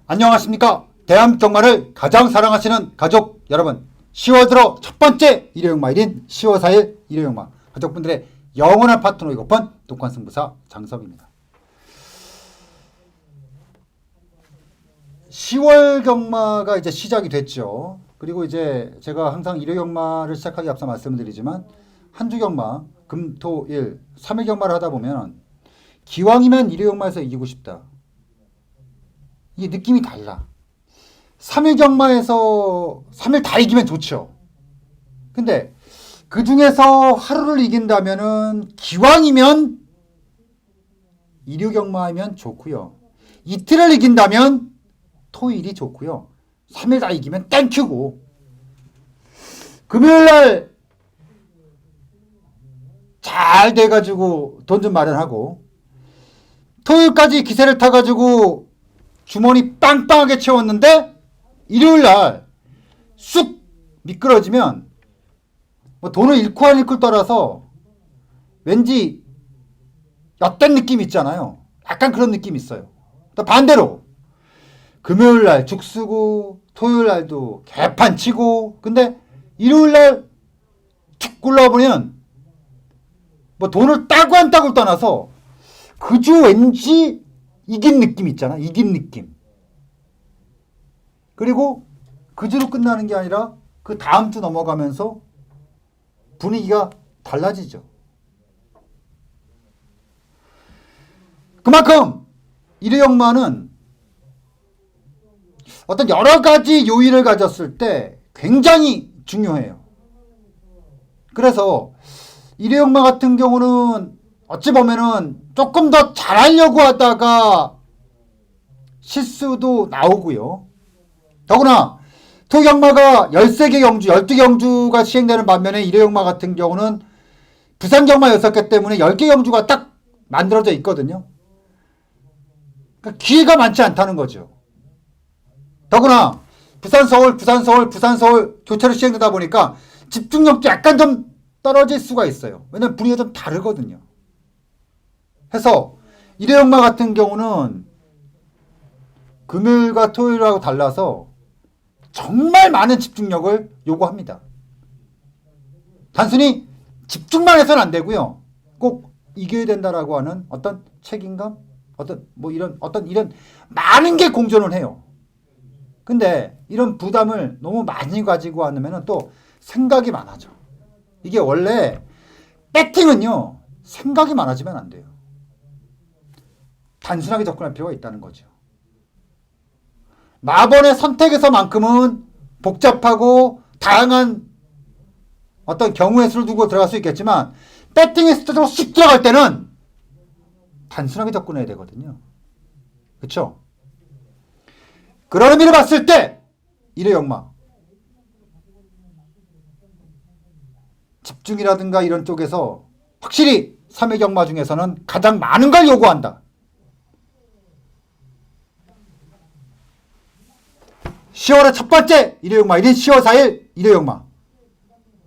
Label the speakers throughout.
Speaker 1: 안녕하십니까. 대한민국만을 가장 사랑하시는 가족 여러분, 10월 들어 첫 번째 일요일마일인 10월 4일 일요일마 가족분들의 영원한 파트너이고픈 독한승부사 장섭입니다. 10월 경마가 이제 시작이 됐죠. 그리고 이제 제가 항상 일요 경마를 시작하기 앞서 말씀을 드리지만 한 주 경마, 금, 토, 일, 3일 경마를 하다 보면 기왕이면 일요 경마에서 이기고 싶다. 이게 느낌이 달라. 3일 경마에서 3일 다 이기면 좋죠. 근데 그 중에서 하루를 이긴다면은 기왕이면 일요 경마하면 좋고요. 이틀을 이긴다면 토일이 좋고요. 3일 다 이기면 땡큐고. 금요일날 잘 돼가지고 돈 좀 마련하고 토요일까지 기세를 타가지고 주머니 빵빵하게 채웠는데 일요일날 쑥 미끄러지면 뭐 돈을 잃고 안 잃고 떠나서 왠지 엿된 느낌 있잖아요. 약간 그런 느낌이 있어요. 또 반대로 금요일날 죽 쓰고 토요일날도 개판 치고 근데 일요일날 툭 굴러보면 뭐 돈을 따고 안 따고 떠나서 그 주 왠지 이긴 느낌 있잖아. 이긴 느낌. 그리고 그 주로 끝나는 게 아니라 그 다음 주 넘어가면서 분위기가 달라지죠. 그만큼 일요 경마는 어떤 여러 가지 요인을 가졌을 때 굉장히 중요해요. 그래서 일요 경마 같은 경우는 어찌 보면은 조금 더 잘하려고 하다가 실수도 나오고요. 더구나 토경마가 13개 경주, 12경주가 시행되는 반면에 일요 경마 같은 경우는 부산 경마였었기 때문에 10개 경주가 딱 만들어져 있거든요. 그러니까 기회가 많지 않다는 거죠. 더구나 부산, 서울, 부산, 서울, 부산, 서울 교차로 시행되다 보니까 집중력도 약간 좀 떨어질 수가 있어요. 왜냐면 분위기가 좀 다르거든요. 해서 일요 경마 같은 경우는 금요일과 토요일하고 달라서 정말 많은 집중력을 요구합니다. 단순히 집중만 해서는 안 되고요. 꼭 이겨야 된다라고 하는 어떤 책임감, 어떤 많은 게 공존을 해요. 근데 이런 부담을 너무 많이 가지고 하면 또 생각이 많아져. 이게 원래 배팅은요 생각이 많아지면 안 돼요. 단순하게 접근할 필요가 있다는 거죠. 마번의 선택에서만큼은 복잡하고 다양한 어떤 경우의 수를 두고 들어갈 수 있겠지만 배팅의 스타트로 씩 들어갈 때는 단순하게 접근해야 되거든요. 그렇죠? 그런 의미를 봤을 때 일요 경마 집중이라든가 이런 쪽에서 확실히 3회 경마 중에서는 가장 많은 걸 요구한다. 10월의 첫 번째 일요 경마일인 10월 4일 일요 경마.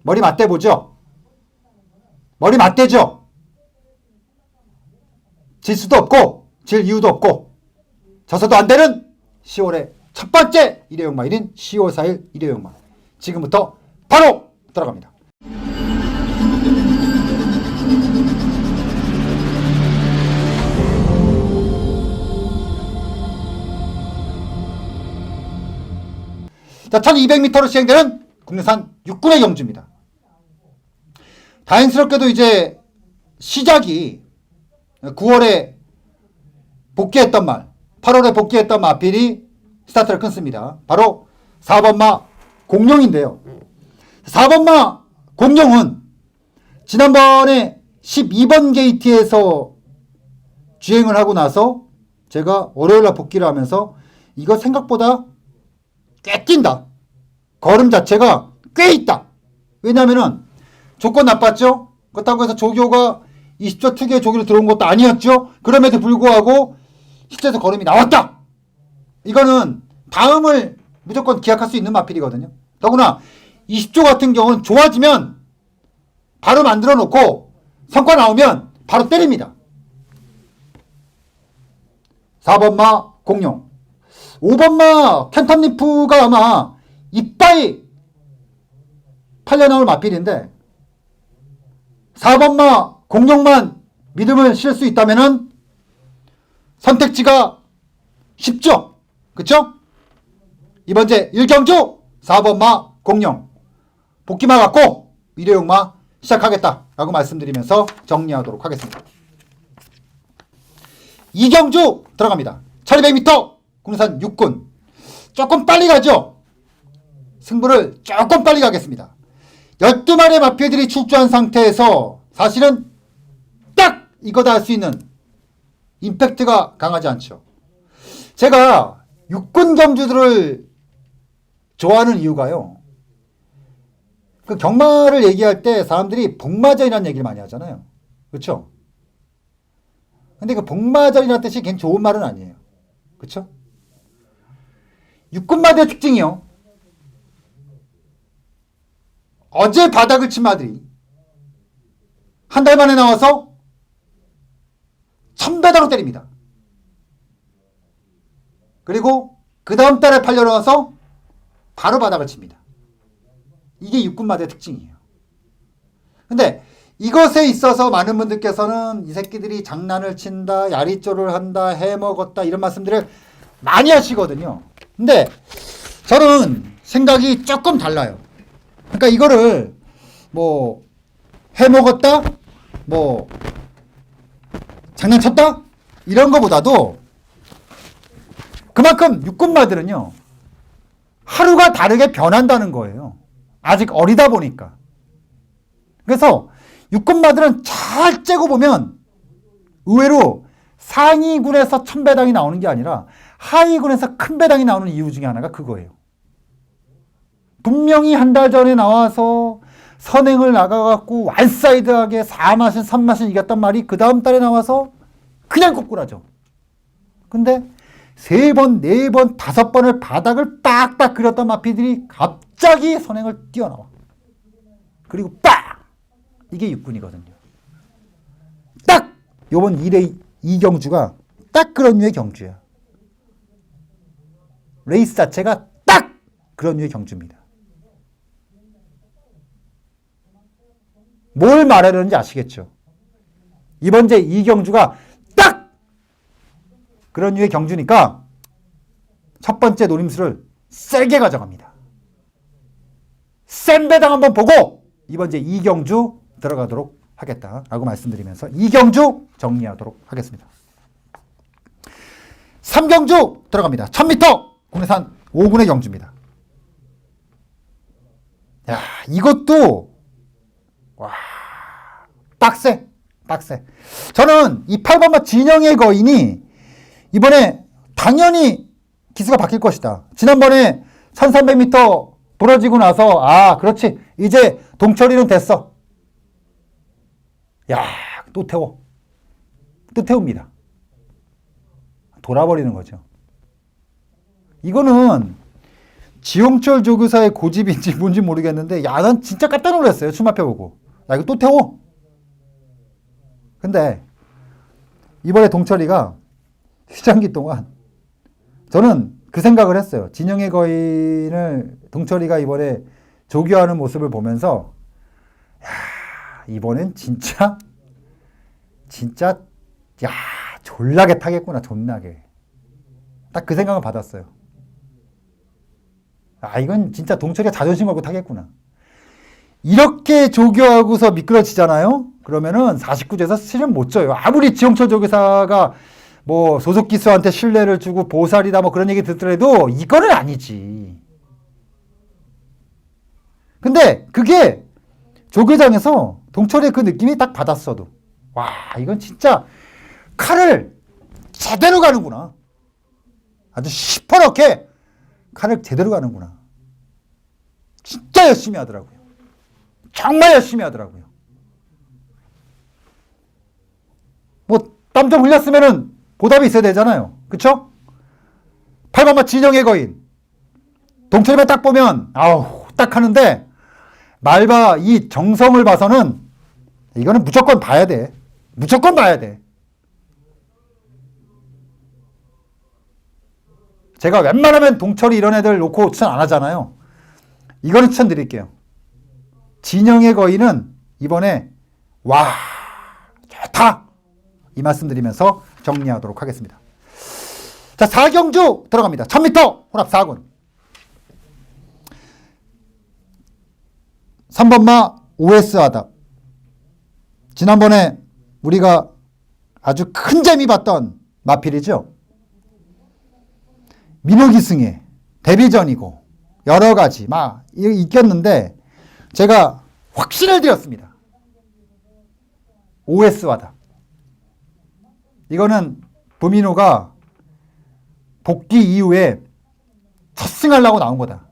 Speaker 1: 머리 맞대보죠? 머리 맞대죠? 질 수도 없고 질 이유도 없고 져서도 안 되는 10월의 첫 번째 일요 경마일인 10월 4일 일요 경마. 지금부터 바로 들어갑니다. 자, 1200m로 시행되는 국내산 육군의 경주입니다. 다행스럽게도 이제 시작이 9월에 복귀했던 말, 8월에 복귀했던 마필이 스타트를 끊습니다. 바로 4번마 공룡인데요. 4번마 공룡은 지난번에 12번 게이트에서 주행을 하고 나서 제가 월요일날 복귀를 하면서 이거 생각보다 꽤 뛴다. 걸음 자체가 꽤 있다. 왜냐면은 조건 나빴죠? 그렇다고 해서 조교가 20초 투기에 조기로 들어온 것도 아니었죠? 그럼에도 불구하고 실제에서 걸음이 나왔다. 이거는 다음을 무조건 기약할 수 있는 마필이거든요. 더구나 20조 같은 경우는 좋아지면 바로 만들어 놓고 성과 나오면 바로 때립니다. 4번마 공룡. 5번마 캔턴리프가 아마 이빠이 팔려 나올 마필인데 4번마 공룡만 믿음을 실 수 있다면은 선택지가 쉽죠. 그쵸? 이번째 1경주 4번마 공룡 복귀마 갖고 일회용마 시작하겠다 라고 말씀드리면서 정리하도록 하겠습니다. 2경주 들어갑니다. 1200m 국내산 육군 조금 빨리 가죠. 승부를 조금 빨리 가겠습니다. 12마리의 마필들이 출주한 상태에서 사실은 딱 이거다 할 수 있는 임팩트가 강하지 않죠. 제가 육군 경주들을 좋아하는 이유가요. 그 경마를 얘기할 때 사람들이 복마전이라는 얘기를 많이 하잖아요. 그렇죠? 근데 그 복마전이라는 뜻이 괜히 좋은 말은 아니에요. 그렇죠? 육군마대의 특징이요. 어제 바닥을 친 마들이 한 달 만에 나와서 1000배당을 때립니다. 그리고 그 다음 달에 팔려 나와서 바로 바닥을 칩니다. 이게 육군마대의 특징이에요. 근데 이것에 있어서 많은 분들께서는 이 새끼들이 장난을 친다, 야리쪼를 한다, 해먹었다 이런 말씀들을 많이 하시거든요. 근데 저는 생각이 조금 달라요. 그러니까 이거를 뭐 해먹었다, 뭐 장난쳤다 이런 거보다도 그만큼 육군마들은요 하루가 다르게 변한다는 거예요. 아직 어리다 보니까. 그래서 육군마들은 잘 째고 보면 의외로 상위군에서 1000배당이 나오는 게 아니라 하위군에서 큰 배당이 나오는 이유 중에 하나가 그거예요. 분명히 한 달 전에 나와서 선행을 나가갖고 완사이드하게 4마신 3마신 이겼단 말이 그 다음 달에 나와서 그냥 거꾸라죠. 근데 3번, 4번, 5번을 바닥을 빡빡 그렸던 마피들이 갑자기 선행을 뛰어나와. 그리고 빡! 이게 육군이거든요. 딱! 요번 1회 2경주가 딱 그런 류의 경주야. 레이스 자체가 딱 그런 류의 경주입니다. 뭘 말하려는지 아시겠죠? 이번 제 2경주가 딱 그런 류의 경주니까 첫 번째 노림수를 세게 가져갑니다. 센 배당 한번 보고 이번 제 2경주 들어가도록 하겠다라고 말씀드리면서 2경주 정리하도록 하겠습니다. 3경주 들어갑니다. 1000m 국내산 5군의 경주입니다. 야, 이것도 와, 빡세. 저는 이 8번마 진영의 거인이 이번에 당연히 기수가 바뀔 것이다. 지난번에 1300m 부러지고 나서 아 그렇지 이제 동철이는 됐어. 야, 또 태웁니다. 돌아버리는 거죠. 이거는 지용철 조교사의 고집인지 뭔지 모르겠는데 야, 난 진짜 깜짝 놀랐어요. 출마표 보고. 야, 이거 또 태워. 근데 이번에 동철이가 휴장기 동안 저는 그 생각을 했어요. 진영의 거인을 동철이가 이번에 조교하는 모습을 보면서 야, 이번엔 진짜 야, 졸라게 타겠구나. 존나게. 딱 그 생각을 받았어요. 아, 이건 진짜 동철이가 자존심 걸고 타겠구나. 이렇게 조교하고서 미끄러지잖아요. 그러면은 49제에서 실은 못 져요. 아무리 지용철 조교사가 뭐 소속 기수한테 신뢰를 주고 보살이다 뭐 그런 얘기 듣더라도 이거는 아니지. 근데 그게 조교장에서 동철의 그 느낌이 딱 받았어도 와, 이건 진짜 칼을 제대로 가는구나. 아주 시퍼렇게 칼을 제대로 가는구나. 진짜 열심히 하더라고요. 정말 열심히 하더라고요. 뭐 땀 좀 흘렸으면은 보답이 있어야 되잖아요. 그쵸? 8번마 진영의 거인 동철이만 딱 보면 아우 딱 하는데 말봐 이 정성을 봐서는 이거는 무조건 봐야 돼. 무조건 봐야 돼. 제가 웬만하면 동철이 이런 애들 놓고 추천 안 하잖아요. 이거는 추천드릴게요. 진영의 거인은 이번에 와 좋다 이 말씀 드리면서 정리하도록 하겠습니다. 자, 4경주 들어갑니다. 1000m 혼합 4군. 3번마 OS 하답. 지난번에 우리가 아주 큰 재미 봤던 마필이죠. 민호기승의 데뷔전이고 여러 가지 막 이겼는데 제가 확신을 드렸습니다. OS 하답. 이거는 부민호가 복귀 이후에 첫승하려고 나온 거다.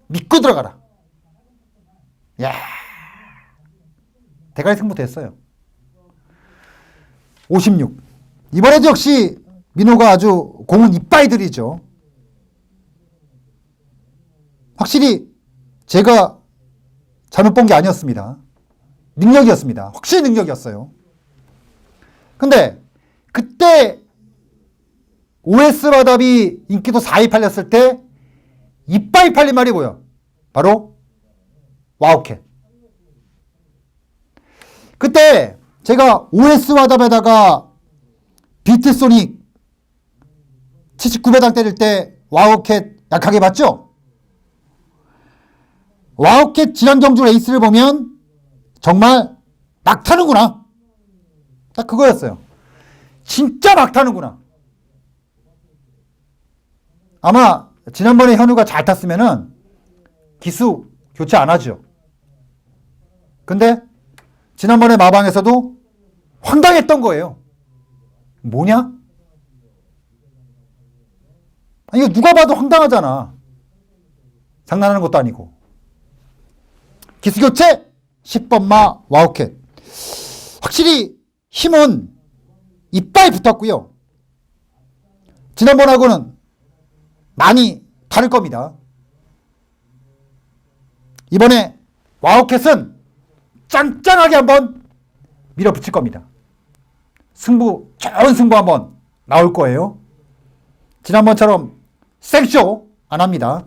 Speaker 1: 믿고 들어가라. 야, 대가리 승부 됐어요. 56. 이번에도 역시 민호가 아주 공은 이빠이 들이죠. 확실히 제가 잘못 본 게 아니었습니다. 능력이었습니다. 확실히 능력이었어요. 근데 그때 OS 화답이 인기도 4위 팔렸을 때 이빠이 팔린 말이 뭐야? 바로 와우캣. 그때 제가 OS 화답에다가 비트소닉 79배당 때릴 때 와우캣 약하게 봤죠? 와우캣 지난 경주 레이스를 보면 정말 막 타는구나. 딱 그거였어요. 진짜 막 타는구나. 아마 지난번에 현우가 잘 탔으면은 기수 교체 안 하죠. 근데 지난번에 마방에서도 황당했던 거예요. 뭐냐? 아니, 이거 누가 봐도 황당하잖아. 장난하는 것도 아니고. 기수 교체 10번마 와우캣. 확실히 힘은 이빨 붙었고요. 지난번하고는 많이 다를 겁니다. 이번에 와우캣은 짱짱하게 한번 밀어붙일 겁니다. 좋은 승부 한번 나올 거예요. 지난번처럼 생쇼 안 합니다.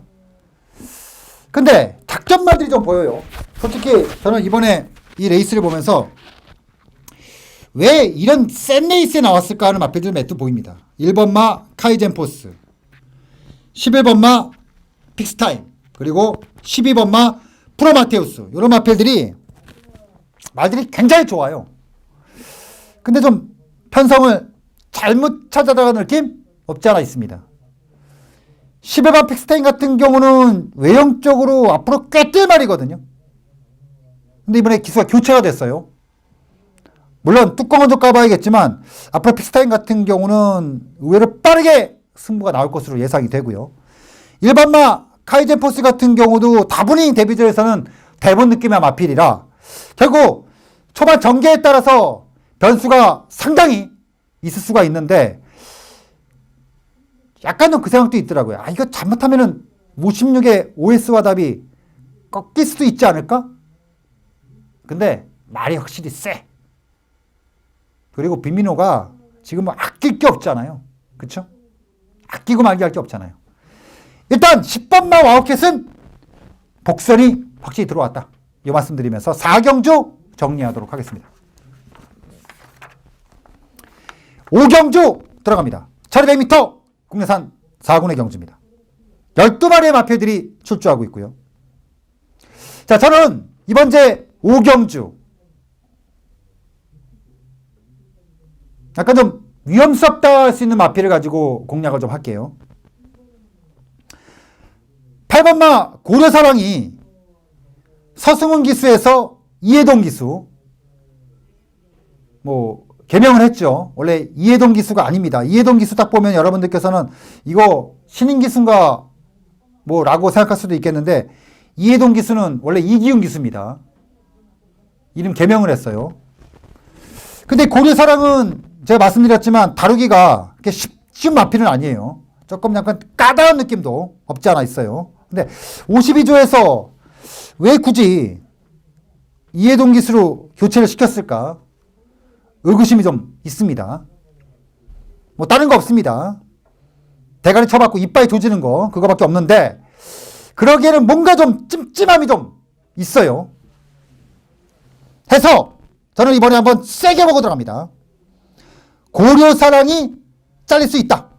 Speaker 1: 근데 작전말들이 좀 보여요. 솔직히 저는 이번에 이 레이스를 보면서 왜 이런 센 레이스에 나왔을까 하는 마필들 몇 개 보입니다. 1번마 카이젠포스, 11번마 픽스타임, 그리고 12번마 프로마테우스. 이런 마필들이 말들이 굉장히 좋아요. 근데 좀 편성을 잘못 찾아다가는 느낌? 없지 않아 있습니다. 11번 픽스타임 같은 경우는 외형적으로 앞으로 꽤 뜰 말이거든요. 근데 이번에 기수가 교체가 됐어요. 물론 뚜껑은 좀 까봐야겠지만 앞으로 픽스타임 같은 경우는 의외로 빠르게 승부가 나올 것으로 예상이 되고요. 일반마 카이젠포스 같은 경우도 다분히 데뷔전에서는 대본 느낌의 마필이라 결국 초반 전개에 따라서 변수가 상당히 있을 수가 있는데 약간은 그 생각도 있더라고요. 아, 이거 잘못하면은 56의 OS 화답이 꺾일 수도 있지 않을까? 근데 말이 확실히 세. 그리고 빈민호가 지금 뭐 아낄 게 없잖아요. 그쵸? 아끼고 말기 할 게 없잖아요. 일단 10번마 와우캣은 복선이 확실히 들어왔다. 이 말씀 드리면서 4경주 정리하도록 하겠습니다. 5경주 들어갑니다. 1200m 국내산 4군의 경주입니다. 12마리의 마필들이 출주하고 있고요. 자, 저는 이번 제 5경주 약간 좀 위험스럽다 할 수 있는 마필을 가지고 공략을 좀 할게요. 8번마 고려사랑이 서승훈 기수에서 이해동 기수 개명을 했죠. 원래 이해동 기수가 아닙니다. 이해동 기수 딱 보면 여러분들께서는 이거 신인 기수인가 라고 생각할 수도 있겠는데 이해동 기수는 원래 이기훈 기수입니다. 이름 개명을 했어요. 근데 고려사랑은 제가 말씀드렸지만 다루기가 그렇게 쉬운 마필은 아니에요. 조금 약간 까다로운 느낌도 없지 않아 있어요. 근데 52조에서 왜 굳이 이해동 기수로 교체를 시켰을까? 의구심이 좀 있습니다. 다른 거 없습니다. 대가리 쳐받고 이빨이 조지는 거 그거밖에 없는데 그러기에는 뭔가 좀 찜찜함이 좀 있어요. 해서 저는 이번에 한번 세게 보고 들어갑니다. 고려사랑이 잘릴 수 있다.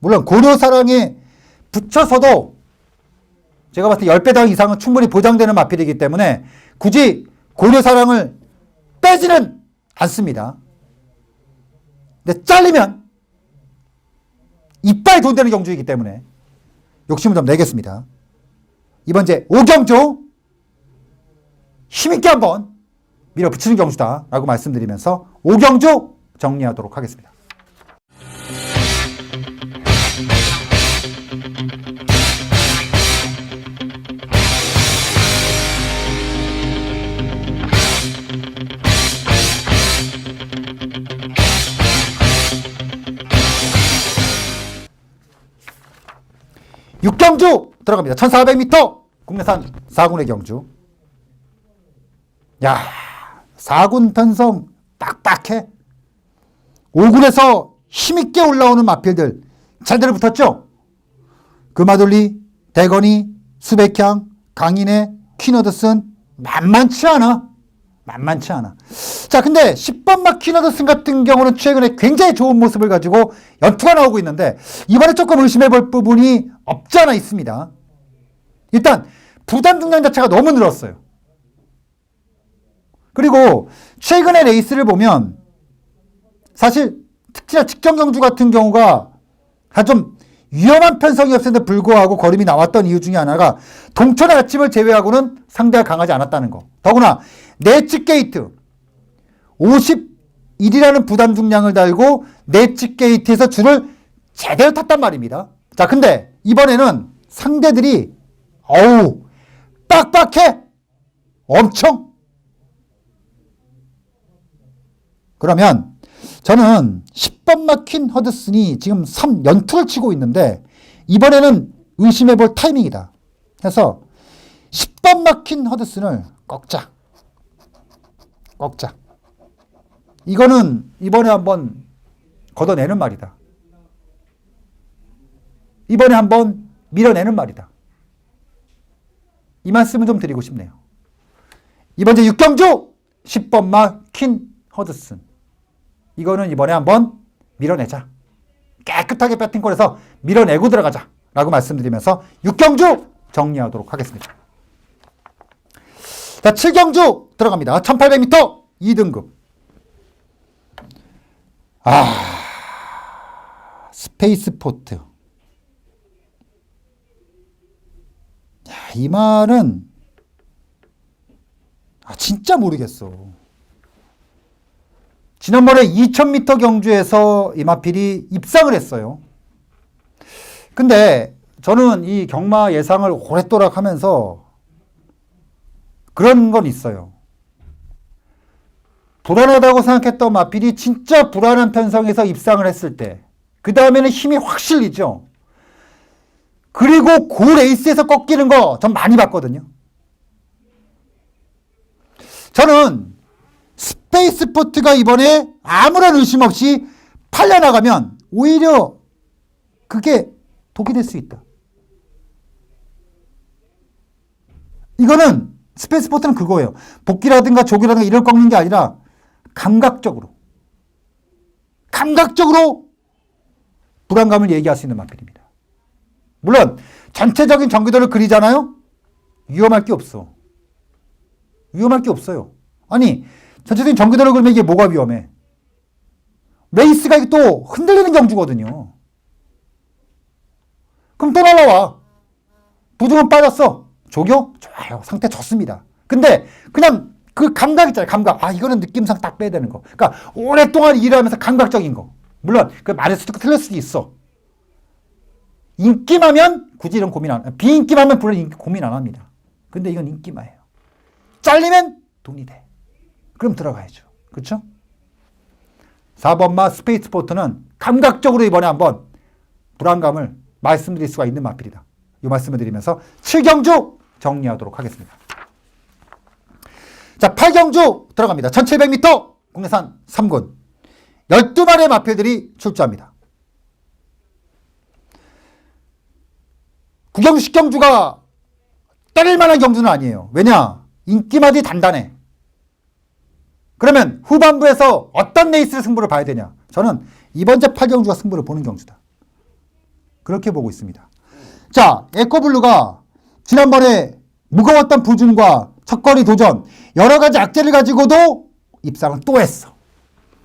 Speaker 1: 물론 고려사랑에 붙여서도 제가 봤을 때 10배당 이상은 충분히 보장되는 마필이기 때문에 굳이 고려사랑을 빼지는 않습니다. 근데 잘리면 이빨 돈 되는 경주이기 때문에 욕심을 좀 내겠습니다. 이번 이제 오경주 힘있게 한번 밀어붙이는 경주다라고 말씀드리면서 오경주 정리하도록 하겠습니다. 육경주 들어갑니다. 1400m 국내산 4군의 경주. 야, 4군 편성 빡빡해. 5군에서 힘있게 올라오는 마필들 잘들 붙었죠? 금화돌리, 대건이, 수백향, 강인의, 퀸어드슨 만만치 않아. 만만치 않아. 자, 근데 10번 막 퀸어드슨 같은 경우는 최근에 굉장히 좋은 모습을 가지고 연투가 나오고 있는데 이번에 조금 의심해 볼 부분이 없지 않아 있습니다. 일단 부담 중량 자체가 너무 늘었어요. 그리고 최근의 레이스를 보면 사실 특히나 직전 경주 같은 경우가 좀 위험한 편성이었음에도 불구하고 걸음이 나왔던 이유 중에 하나가 동천의 아침을 제외하고는 상대가 강하지 않았다는 거. 더구나 내치 게이트 51이라는 부담 중량을 달고 내치 게이트에서 줄을 제대로 탔단 말입니다. 자, 근데 이번에는 상대들이 어우 빡빡해. 엄청. 그러면 저는 10번 막힌 허드슨이 지금 3연투를 치고 있는데 이번에는 의심해 볼 타이밍이다. 해서 10번 막힌 허드슨을 꺾자. 꺾자. 이거는 이번에 한번 걷어내는 말이다. 이번에 한번 밀어내는 말이다. 이 말씀을 좀 드리고 싶네요. 이번 주 6경주 10번 막힌 허드슨. 이거는 이번에 한번 밀어내자. 깨끗하게 배팅콜에서 밀어내고 들어가자. 라고 말씀드리면서 6경주 정리하도록 하겠습니다. 자, 7경주 들어갑니다. 1800m 2등급. 스페이스포트. 야, 이 말은 진짜 모르겠어. 지난번에 2000m 경주에서 이마필이 입상을 했어요. 근데 저는 이 경마 예상을 오랫도록 하면서 그런 건 있어요. 불안하다고 생각했던 마필이 진짜 불안한 편성에서 입상을 했을 때 그 다음에는 힘이 확 실리죠. 그리고 그 레이스에서 꺾이는 거 전 많이 봤거든요. 저는 스페이스포트가 이번에 아무런 의심 없이 팔려나가면 오히려 그게 독이 될 수 있다. 이거는 스페이스포트는 그거예요. 복귀라든가 조기라든가 이걸 꺾는 게 아니라 감각적으로 불안감을 얘기할 수 있는 마필입니다. 물론 전체적인 정규도를 그리잖아요. 위험할 게 없어. 위험할 게 없어요. 아니 전체적인 정규도를 그리면 이게 뭐가 위험해? 레이스가 또 흔들리는 경주거든요. 그럼 또 날라와. 부중은 빠졌어. 조교? 좋아요. 상태 좋습니다. 근데 그냥 그 감각 있잖아요. 감각. 이거는 느낌상 딱 빼야 되는 거. 그러니까 오랫동안 일을 하면서 감각적인 거. 물론 그 말일 수도 있고 틀릴 수도 있어. 인기마면 굳이 이런 고민 안, 비인기마면 물론 고민 안 합니다. 근데 이건 인기마예요. 잘리면 돈이 돼. 그럼 들어가야죠. 그렇죠? 4번마 스페이스포트는 감각적으로 이번에 한번 불안감을 말씀드릴 수가 있는 마필이다. 이 말씀을 드리면서 7경주 정리하도록 하겠습니다. 자, 8경주 들어갑니다. 1700m 국내산 3군 12마리의 마필들이 출조합니다. 구경주, 식경주가 때릴 만한 경주는 아니에요. 왜냐? 인기마디 단단해. 그러면 후반부에서 어떤 레이스를 승부를 봐야 되냐? 저는 이번째 8경주가 승부를 보는 경주다. 그렇게 보고 있습니다. 자, 에코블루가 지난번에 무거웠던 부준과 첫거리 도전 여러 가지 악재를 가지고도 입상을 또 했어.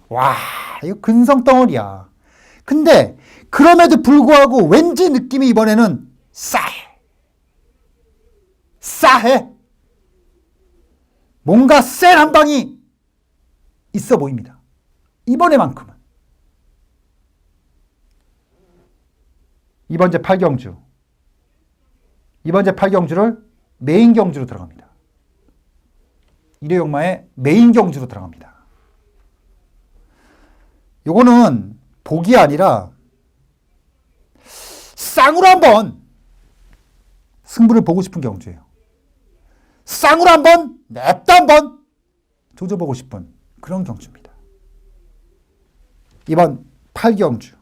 Speaker 1: 와, 이거 근성덩어리야. 근데 그럼에도 불구하고 왠지 느낌이 이번에는 싸해. 뭔가 센 한 방이 있어 보입니다. 이번에만큼은. 이번째 8경주. 이번째 8경주를 메인 경주로 들어갑니다. 1회 용마의 메인 경주로 들어갑니다. 요거는 복이 아니라 쌍으로 한번 승부를 보고 싶은 경주예요. 쌍으로 한번 냅다 한번 조져보고 싶은 그런 경주입니다. 이번 8경주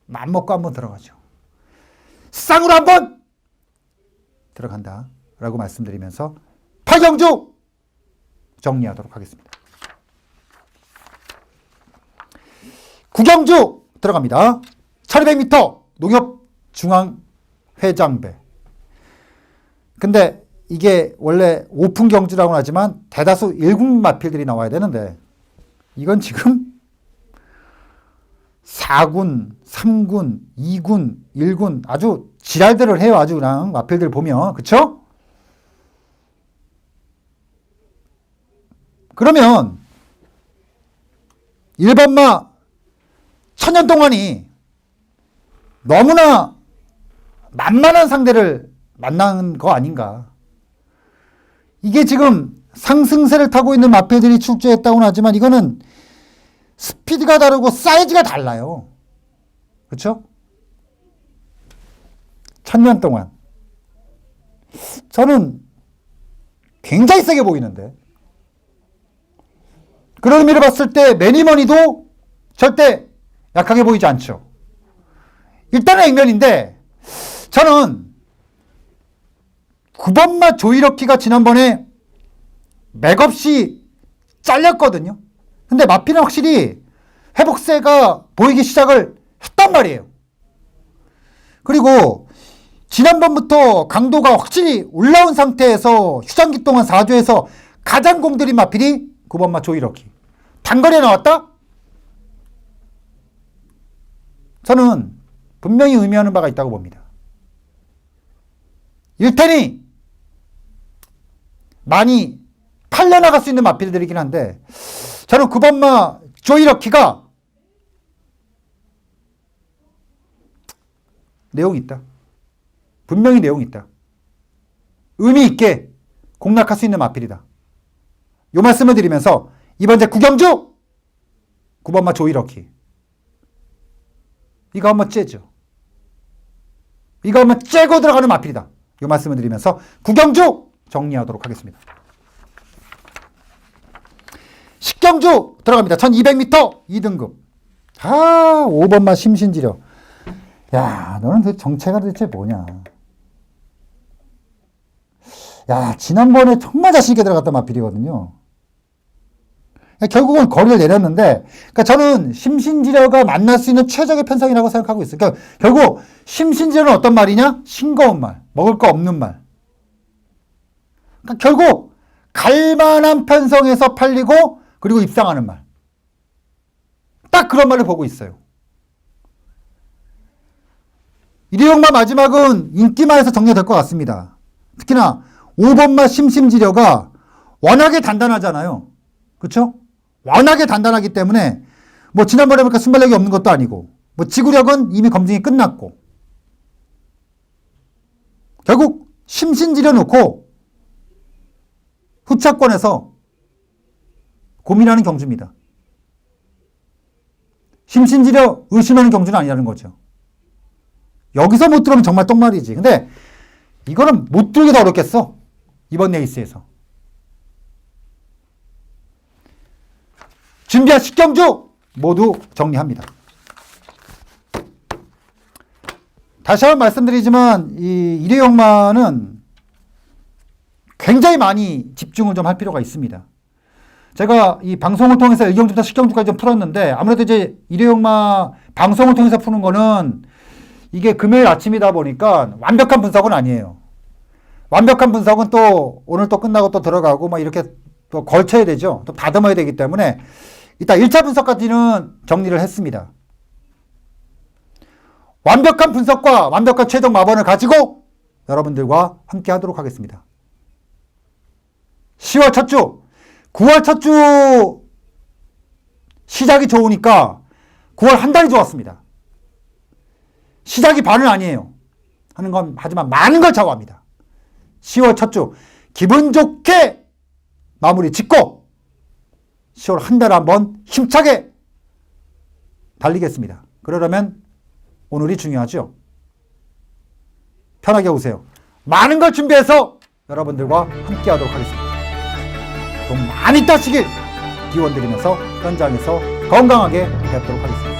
Speaker 1: 맘먹고 한번 들어가죠. 쌍으로 한번 들어간다 라고 말씀드리면서 8경주 정리하도록 하겠습니다. 9경주 들어갑니다. 1200m 농협 중앙회장배. 근데 이게 원래 오픈 경주라고는 하지만 대다수 1군 마필들이 나와야 되는데 이건 지금 4군, 3군, 2군, 1군 아주 지랄들을 해요. 아주 그냥 마필들 보면. 그쵸? 그러면 1번마 천년동안이 너무나 만만한 상대를 만난 거 아닌가. 이게 지금 상승세를 타고 있는 마필들이 출제했다고는 하지만 이거는 스피드가 다르고 사이즈가 달라요. 그렇죠? 천년 동안 저는 굉장히 세게 보이는데 그런 의미를 봤을 때 매니머니도 절대 약하게 보이지 않죠. 일단은 액면인데 저는 9번마 조이러키가 지난번에 맥없이 잘렸거든요. 근데 마필은 확실히 회복세가 보이기 시작을 했단 말이에요. 그리고 지난번부터 강도가 확실히 올라온 상태에서 휴장기 동안 4조에서 가장 공들인 마필이 9번마 조이러키. 단거리에 나왔다? 저는 분명히 의미하는 바가 있다고 봅니다. 일텐이 많이 팔려나갈 수 있는 마필들이긴 한데 저는 9번마 조이러키가 내용이 있다. 분명히 내용이 있다. 의미 있게 공략할 수 있는 마필이다. 요 말씀을 드리면서 이번 제 9경주 9번마 조이러키 이거 한번 째죠. 이거 한번 째고 들어가는 마필이다. 요 말씀을 드리면서 9경주 정리하도록 하겠습니다. 10경주 들어갑니다. 1200m 2등급. 5번마 심신지려. 야, 너는 도대체 정체가 도대체 뭐냐. 야, 지난번에 정말 자신있게 들어갔던 마필이거든요. 결국은 거리를 내렸는데, 그러니까 저는 심신지려가 만날 수 있는 최적의 편성이라고 생각하고 있어요. 그러니까 결국 심신지려는 어떤 말이냐? 싱거운 말, 먹을 거 없는 말. 그러니까 결국 갈만한 편성에서 팔리고 그리고 입상하는 말. 딱 그런 말을 보고 있어요. 일회용마 마지막은 인기만에서 정리될 것 같습니다. 특히나 5번마 심심지려가 워낙에 단단하잖아요. 그렇죠? 워낙에 단단하기 때문에 뭐 지난번에 보니까 순발력이 없는 것도 아니고 뭐 지구력은 이미 검증이 끝났고 결국 심신지려 놓고 후차권에서 고민하는 경주입니다. 심신지려 의심하는 경주는 아니라는 거죠. 여기서 못 들어오면 정말 똥말이지. 근데 이거는 못 들기 더 어렵겠어. 이번 레이스에서. 준비한 10경주 모두 정리합니다. 다시 한번 말씀드리지만 이 일회용마는 굉장히 많이 집중을 좀 할 필요가 있습니다. 제가 이 방송을 통해서 일경주부터 식경주까지 좀 풀었는데 아무래도 이제 일회용마 방송을 통해서 푸는 거는 이게 금요일 아침이다 보니까 완벽한 분석은 아니에요. 완벽한 분석은 또 오늘 또 끝나고 또 들어가고 막 이렇게 또 걸쳐야 되죠. 또 다듬어야 되기 때문에 일단 1차 분석까지는 정리를 했습니다. 완벽한 분석과 완벽한 최종 마번을 가지고 여러분들과 함께 하도록 하겠습니다. 10월 첫 주, 9월 첫 주 시작이 좋으니까 9월 한 달이 좋았습니다. 시작이 반은 아니에요. 하는 건 하지만 많은 걸 좌우합니다. 10월 첫 주 기분 좋게 마무리 짓고 10월 한 달 한번 힘차게 달리겠습니다. 그러려면 오늘이 중요하죠. 편하게 오세요. 많은 걸 준비해서 여러분들과 함께 하도록 하겠습니다. 돈 많이 따시길 기원드리면서 현장에서 건강하게 뵙도록 하겠습니다.